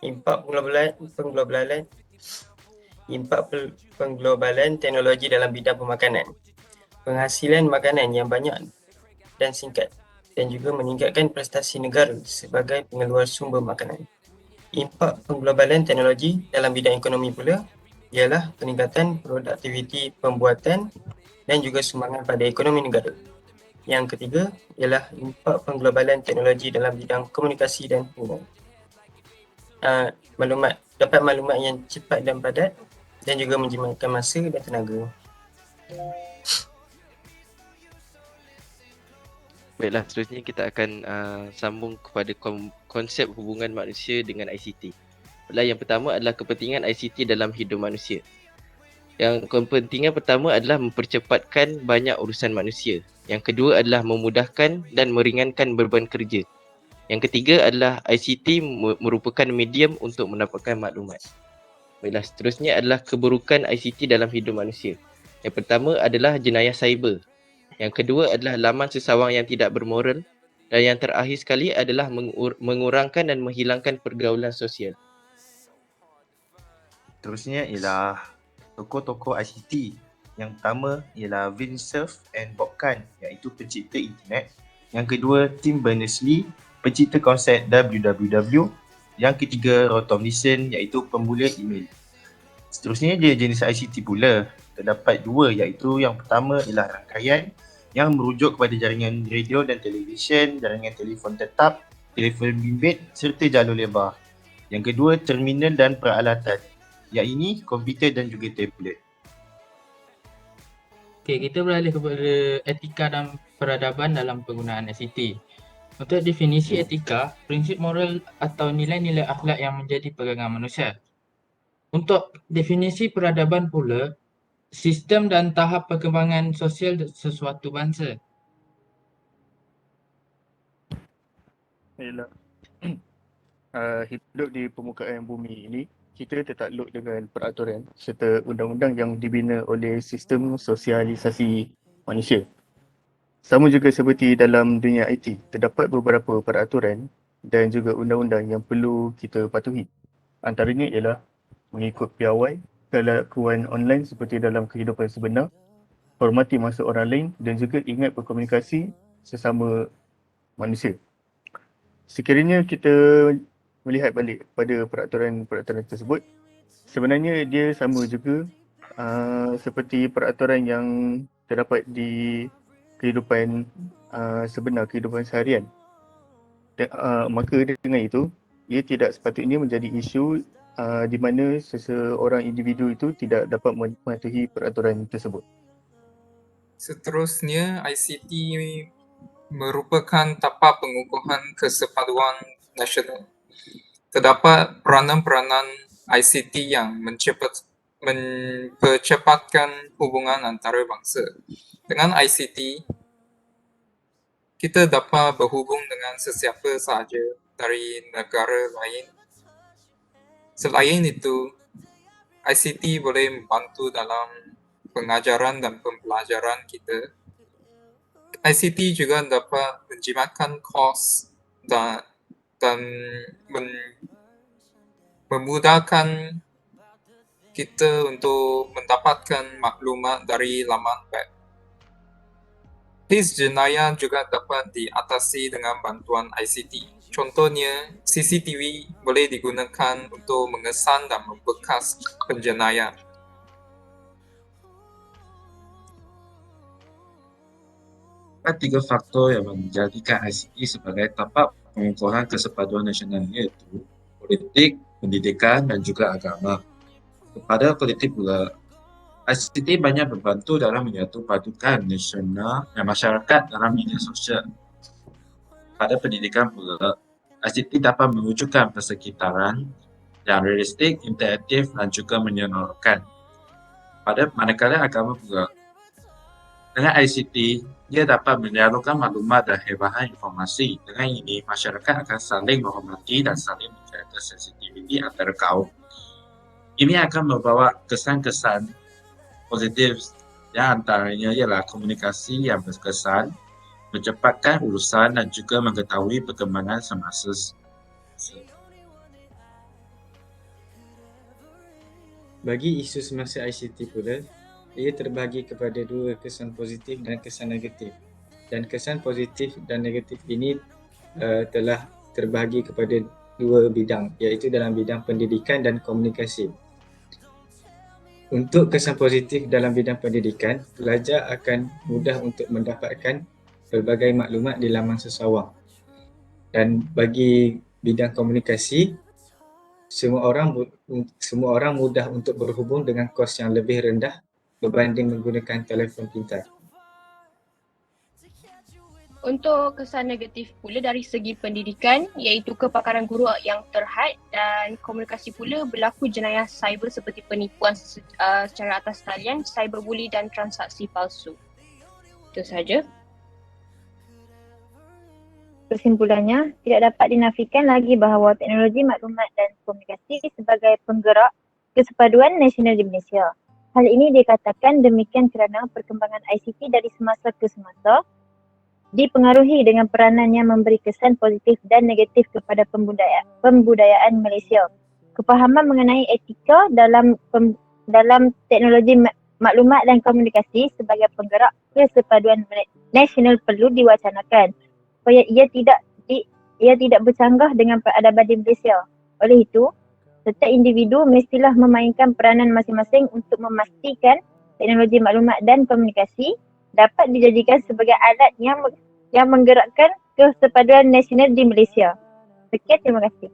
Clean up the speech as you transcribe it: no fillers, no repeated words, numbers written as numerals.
Impak pengglobalan pengglobalan teknologi dalam bidang pemakanan, penghasilan makanan yang banyak dan singkat, dan juga meningkatkan prestasi negara sebagai pengeluar sumber makanan. Impak pengglobalan teknologi dalam bidang ekonomi pula ialah peningkatan produktiviti pembuatan dan juga sumbangan pada ekonomi negara. Yang ketiga ialah impak pengglobalan teknologi dalam bidang komunikasi dan hubungan. Dapat maklumat yang cepat dan padat dan juga menjimatkan masa dan tenaga. Baiklah, seterusnya kita akan sambung kepada konsep hubungan manusia dengan ICT. Yang pertama adalah kepentingan ICT dalam hidup manusia. Yang kepentingan pertama adalah mempercepatkan banyak urusan manusia. Yang kedua adalah memudahkan dan meringankan beban kerja. Yang ketiga adalah ICT merupakan medium untuk mendapatkan maklumat. Baiklah, seterusnya adalah keburukan ICT dalam hidup manusia. Yang pertama adalah jenayah cyber. Yang kedua adalah laman sesawang yang tidak bermoral. Dan yang terakhir sekali adalah mengurangkan dan menghilangkan pergaulan sosial. Terusnya ialah tokoh-tokoh ICT. Yang pertama ialah Vint Cerf and Bob Kahn, iaitu pencipta internet. Yang kedua, Tim Berners-Lee, pencipta konsep www. Yang ketiga, Roy Tomlinson, iaitu pemula email. Seterusnya dia jenis ICT pula. Terdapat dua, iaitu yang pertama ialah rangkaian yang merujuk kepada jaringan radio dan televisyen, jaringan telefon tetap, telefon bimbit serta jalur lebar. Yang kedua, terminal dan peralatan, iaitu komputer dan juga tablet. Okey, kita beralih kepada etika dan peradaban dalam penggunaan ICT. Untuk definisi etika, prinsip moral atau nilai-nilai akhlak yang menjadi pegangan manusia. Untuk definisi peradaban pula, sistem dan tahap perkembangan sosial sesuatu bangsa. Ialah hidup di permukaan bumi ini, kita tertakluk dengan peraturan serta undang-undang yang dibina oleh sistem sosialisasi manusia. Sama juga seperti dalam dunia IT, terdapat beberapa peraturan dan juga undang-undang yang perlu kita patuhi. Antaranya ialah mengikut piawai, kelakuan online seperti dalam kehidupan sebenar, hormati masa orang lain dan juga ingat berkomunikasi sesama manusia. Sekiranya kita melihat balik pada peraturan-peraturan tersebut, sebenarnya dia sama juga seperti peraturan yang terdapat di kehidupan sebenar, kehidupan seharian. Maka dengan itu, ia tidak sepatutnya menjadi isu di mana seseorang individu itu tidak dapat mematuhi peraturan tersebut. Seterusnya, ICT merupakan tapak pengukuhan kesepaduan nasional. Terdapat peranan-peranan ICT yang mempercepatkan hubungan antara bangsa. Dengan ICT, kita dapat berhubung dengan sesiapa sahaja dari negara lain. Selain itu, ICT boleh membantu dalam pengajaran dan pembelajaran kita. ICT juga dapat menjimatkan kos dan memudahkan kita untuk mendapatkan maklumat dari laman web. Kes jenayah juga dapat diatasi dengan bantuan ICT. Contohnya, CCTV boleh digunakan untuk mengesan dan membekas penjenayah. Ada tiga faktor yang menjadikan ICT sebagai tapak pengukuhan kesepaduan nasional, iaitu politik, pendidikan dan juga agama. Kepada politik pula, ICT banyak membantu dalam menyatu padukan nasional dan masyarakat dalam media sosial. Pada pendidikan pula, ICT dapat mewujudkan persekitaran yang realistik, interaktif dan juga menyeronokkan. Pada manakala agama pula, dengan ICT, dia dapat menyalurkan maklumat dan bahan informasi. Dengan ini, masyarakat akan saling menghormati dan saling menjaga sensitiviti antara kaum. Ini akan membawa kesan-kesan positif yang antaranya ialah komunikasi yang berkesan, mencepatkan urusan dan juga mengetahui perkembangan semasa. Bagi isu semasa ICT pula, ia terbahagi kepada dua kesan positif dan kesan negatif. Dan kesan positif dan negatif ini telah terbahagi kepada dua bidang, iaitu dalam bidang pendidikan dan komunikasi. Untuk kesan positif dalam bidang pendidikan, pelajar akan mudah untuk mendapatkan pelbagai maklumat di laman sesawang. Dan bagi bidang komunikasi, semua orang mudah untuk berhubung dengan kos yang lebih rendah berbanding menggunakan telefon pintar. Untuk kesan negatif pula dari segi pendidikan, iaitu kepakaran guru yang terhad, dan komunikasi pula berlaku jenayah cyber seperti penipuan secara atas talian, cyberbully dan transaksi palsu. Itu sahaja. Kesimpulannya, tidak dapat dinafikan lagi bahawa teknologi maklumat dan komunikasi sebagai penggerak kesepaduan nasional di Malaysia. Hal ini dikatakan demikian kerana perkembangan ICT dari semasa ke semasa dipengaruhi dengan peranan yang memberi kesan positif dan negatif kepada pembudayaan Malaysia. Kepahaman mengenai etika dalam teknologi maklumat dan komunikasi sebagai penggerak kesepaduan nasional perlu diwacanakan supaya ia tidak bercanggah dengan peradaban di Malaysia. Oleh itu, setiap individu mestilah memainkan peranan masing-masing untuk memastikan teknologi maklumat dan komunikasi dapat dijadikan sebagai alat yang menggerakkan kesepaduan nasional di Malaysia. Sekian, terima kasih.